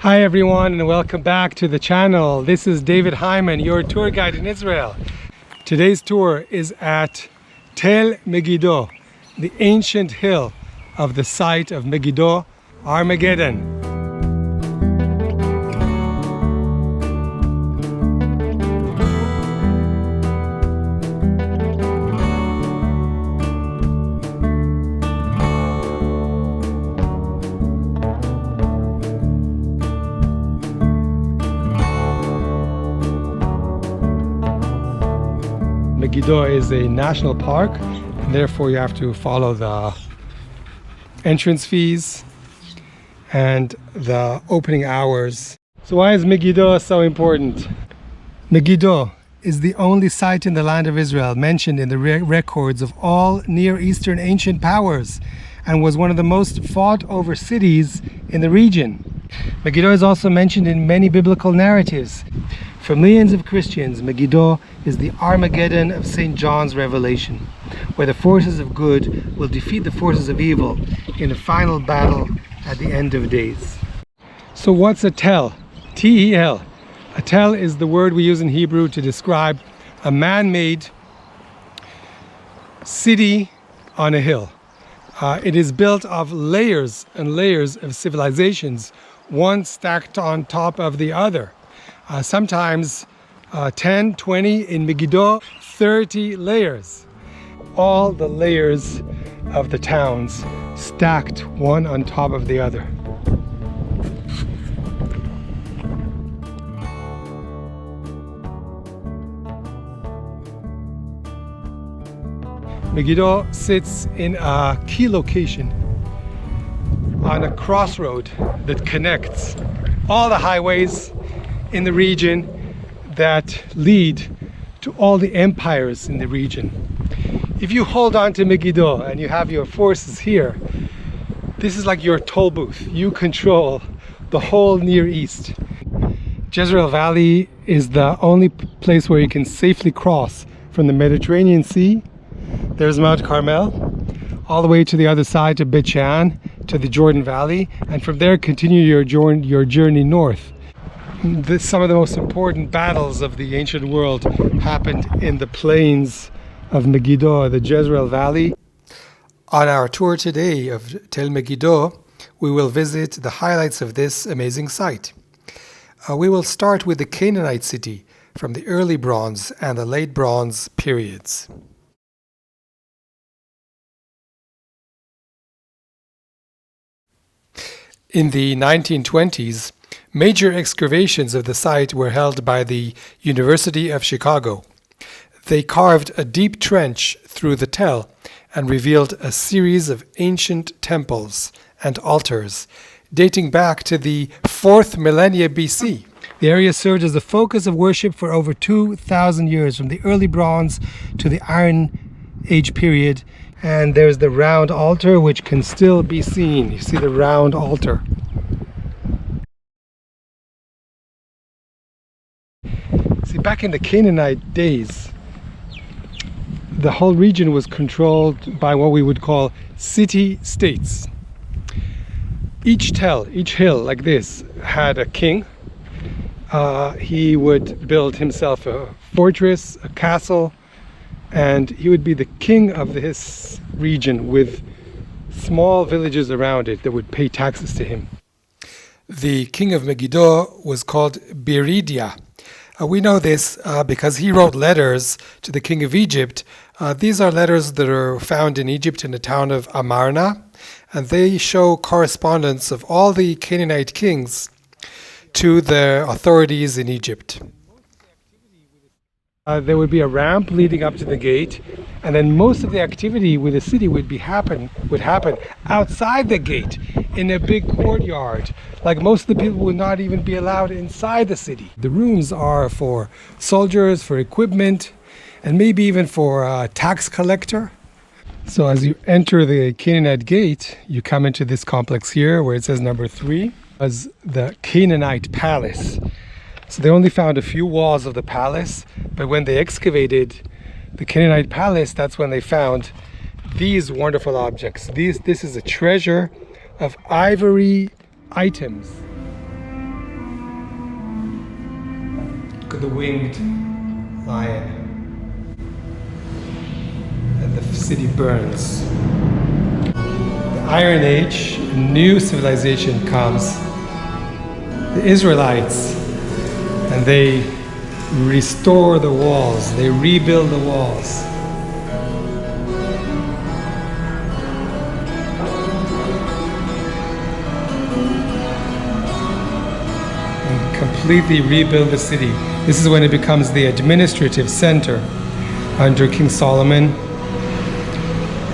Hi everyone, and welcome back to the channel. This is David Hyman, your tour guide in Israel. Today's tour is at Tel Megiddo, the ancient hill of the site of Megiddo, Armageddon. Megiddo is a national park, and therefore you have to follow the entrance fees and the opening hours. So why is Megiddo so important? Megiddo is the only site in the land of Israel mentioned in the records of all Near Eastern ancient powers, and was one of the most fought over cities in the region. Megiddo is also mentioned in many biblical narratives. For millions of Christians, Megiddo is the Armageddon of St. John's Revelation, where the forces of good will defeat the forces of evil in a final battle at the end of days. So what's a tel? T-E-L. A tel is the word we use in Hebrew to describe a man-made city on a hill. It is built of layers and layers of civilizations, one stacked on top of the other. Sometimes 10, 20, in Megiddo, 30 layers. All the layers of the towns stacked one on top of the other. Megiddo sits in a key location on a crossroad that connects all the highways in the region that lead to all the empires in the region. If you hold on to Megiddo and you have your forces here, this is like your toll booth. You control the whole Near East. Jezreel Valley is the only place where you can safely cross from the Mediterranean Sea. There's Mount Carmel, all the way to the other side to Bet Shean, to the Jordan Valley, and from there continue your journey north. Some of the most important battles of the ancient world happened in the plains of Megiddo, the Jezreel Valley. On our tour today of Tel Megiddo, we will visit the highlights of this amazing site. We will start with the Canaanite City from the early Bronze and the late Bronze periods. In the 1920s, major excavations of the site were held by the University of Chicago. They carved a deep trench through the Tel and revealed a series of ancient temples and altars dating back to the 4th millennia BC. The area served as the focus of worship for over 2,000 years, from the early Bronze to the Iron Age period. And there's the round altar, which can still be seen. You see the round altar. See, back in the Canaanite days, the whole region was controlled by what we would call city-states. Each tel, each hill like this, had a king. He would build himself a fortress, a castle, and he would be the king of this region with small villages around it that would pay taxes to him. The king of Megiddo was called Biridia. We know this because he wrote letters to the king of Egypt. These are letters that are found in Egypt in the town of Amarna, and they show correspondence of all the Canaanite kings to the authorities in Egypt. There would be a ramp leading up to the gate, and then most of the activity with the city would happen outside the gate in a big courtyard. Like, most of the people would not even be allowed inside the city. The rooms are for soldiers, for equipment, and maybe even for a tax collector. So as you enter the Canaanite gate, you come into this complex here where it says number 3 as the Canaanite palace. So they only found a few walls of the palace, but when they excavated the Canaanite palace, that's when they found these wonderful objects. This is a treasure of ivory items. Look at the winged lion. And the city burns. The Iron Age, a new civilization comes. The Israelites, and they restore the walls, they rebuild the walls. And completely rebuild the city. This is when it becomes the administrative center under King Solomon,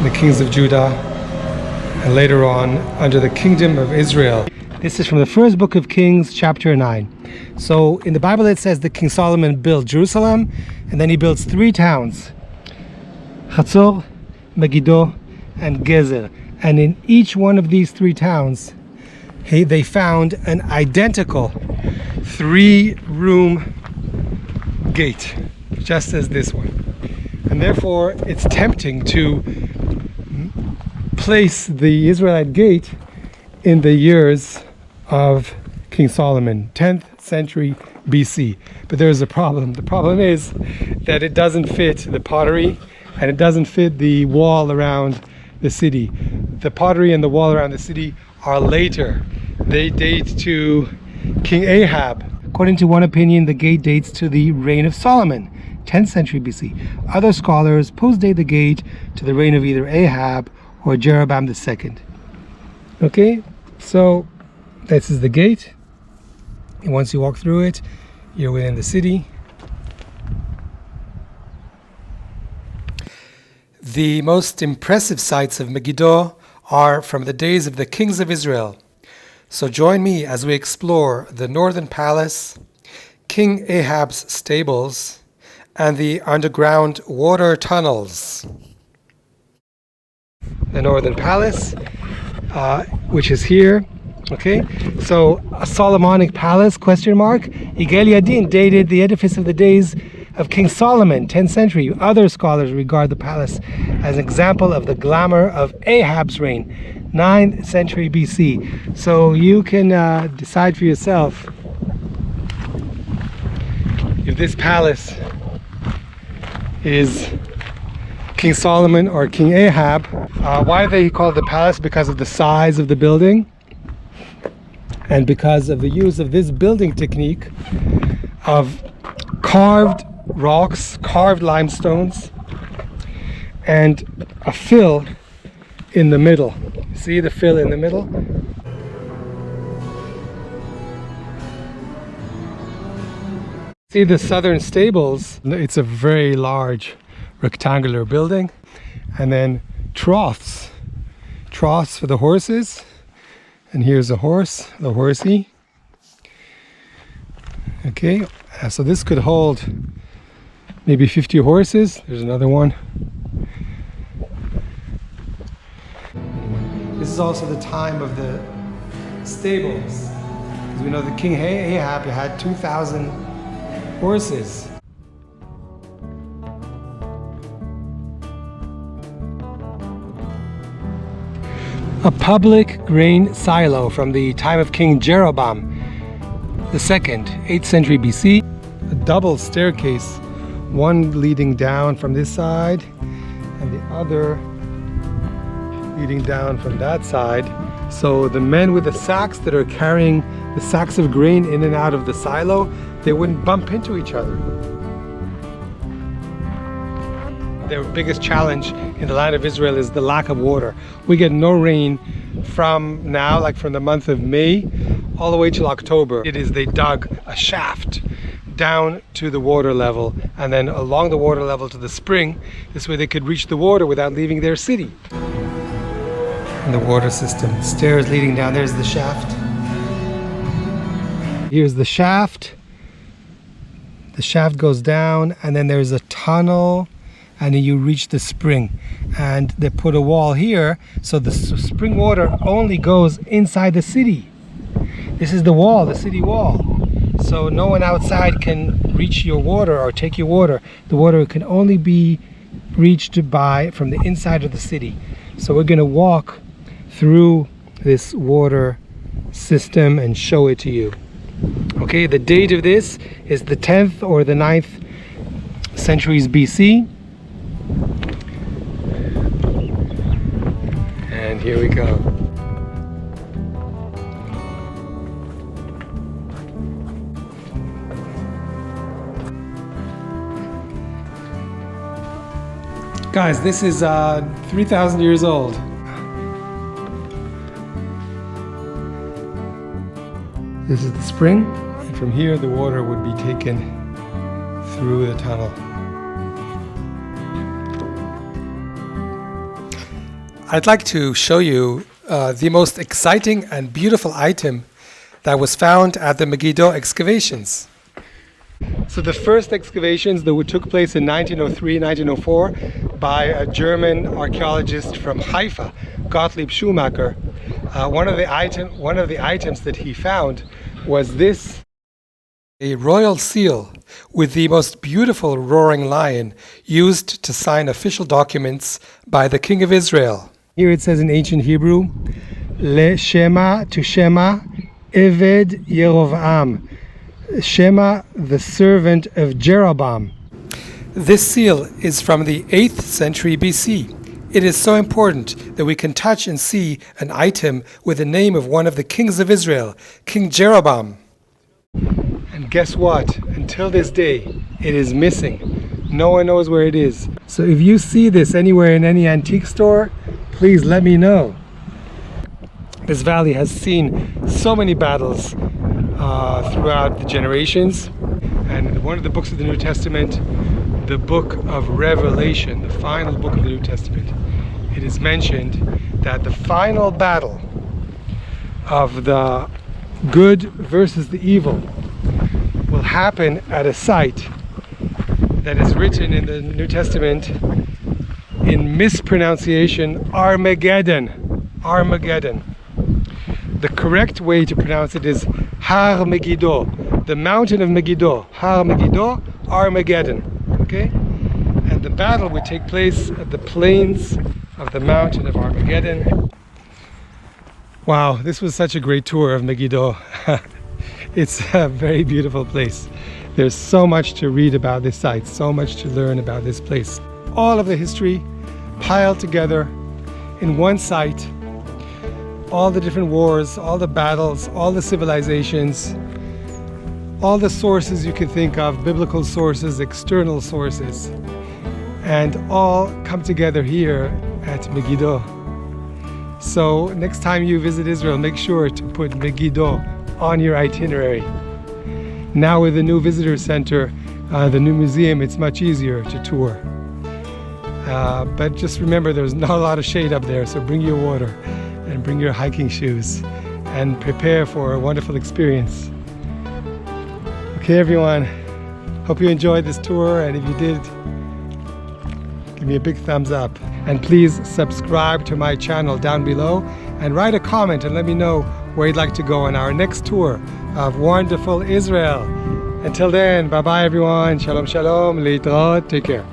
the kings of Judah, and later on under the kingdom of Israel. This is from the first book of Kings, chapter 9. So in the Bible it says that King Solomon built Jerusalem, and then he builds 3 towns, Tel Megiddo, and Jezreel. And in each one of these 3 towns, they found an identical 3-room gate, just as this one. And therefore it's tempting to place the Israelite gate in the years of King Solomon, 10th century BC. But there is a problem. The problem is that it doesn't fit the pottery, and it doesn't fit the wall around the city. The pottery and the wall around the city are later. They date to King Ahab. According to one opinion, the gate dates to the reign of Solomon, 10th century BC. Other scholars post-date the gate to the reign of either Ahab or Jeroboam II. Okay, so this is the gate, and once you walk through it, you're within the city. The most impressive sights of Megiddo are from the days of the kings of Israel. So join me as we explore the northern palace, King Ahab's stables, and the underground water tunnels. The northern palace, which is here. Okay, so a Solomonic palace, question mark. Yigal Yadin dated the edifice of the days of King Solomon, 10th century. Other scholars regard the palace as an example of the glamour of Ahab's reign, 9th century BC. So you can decide for yourself if this palace is King Solomon or King Ahab. Why do they call it the palace? Because of the size of the building, and because of the use of this building technique of carved rocks, carved limestones, and a fill in the middle. See the fill in the middle? See the southern stables? It's a very large rectangular building, and then troughs for the horses. And here's a horse, the horsey. Okay, so this could hold maybe 50 horses. There's another one. This is also the time of the stables, because we know that King Ahab had 2,000 horses. A public grain silo from the time of King Jeroboam II, 8th century BC. A double staircase, one leading down from this side and the other leading down from that side. So the men with the sacks that are carrying the sacks of grain in and out of the silo, they wouldn't bump into each other. Their biggest challenge in the land of Israel is the lack of water. We get no rain from now, like from the month of May, all the way till October. They dug a shaft down to the water level, and then along the water level to the spring. This way they could reach the water without leaving their city. And the water system, stairs leading down. There's the shaft. Here's the shaft. The shaft goes down, and then there's a tunnel, and then you reach the spring, and they put a wall here, so the spring water only goes inside the city. This is the wall, the city wall, so no one outside can reach your water or take your water. The water can only be reached from the inside of the city. So we're going to walk through this water system and show it to you. Okay, the date of this is the 10th or the 9th centuries BC. And here we go. Guys, this is 3,000 years old. This is the spring, and from here the water would be taken through the tunnel. I'd like to show you the most exciting and beautiful item that was found at the Megiddo excavations. So the first excavations that took place in 1903, 1904 by a German archaeologist from Haifa, Gottlieb Schumacher. One of the items that he found was this, a royal seal with the most beautiful roaring lion used to sign official documents by the King of Israel. Here it says in ancient Hebrew, Le Shema, to Shema, Eved Yerovam. Shema, the servant of Jeroboam. This seal is from the 8th century BC. It is so important that we can touch and see an item with the name of one of the kings of Israel, King Jeroboam. And guess what? Until this day, it is missing. No one knows where it is. So if you see this anywhere in any antique store, please let me know. This valley has seen so many battles throughout the generations, and one of the books of the New Testament, the book of Revelation, the final book of the New Testament, it is mentioned that the final battle of the good versus the evil will happen at a site that is written in the New Testament in mispronunciation, Armageddon. Armageddon. The correct way to pronounce it is Har Megiddo, the mountain of Megiddo. Har Megiddo, Armageddon. Okay? And the battle would take place at the plains of the mountain of Armageddon. Wow, this was such a great tour of Megiddo. It's a very beautiful place. There's so much to read about this site, so much to learn about this place. All of the history piled together in one site. All the different wars, all the battles, all the civilizations, all the sources you can think of, biblical sources, external sources, and all come together here at Megiddo. So next time you visit Israel, make sure to put Megiddo on your itinerary. Now with the new visitor center, the new museum, it's much easier to tour. But just remember, there's not a lot of shade up there, so bring your water and bring your hiking shoes and prepare for a wonderful experience. Okay everyone, hope you enjoyed this tour, and if you did, give me a big thumbs up. And please subscribe to my channel down below and write a comment and let me know where you'd like to go on our next tour of wonderful Israel. Until then, bye bye everyone, shalom shalom, להתראות, take care.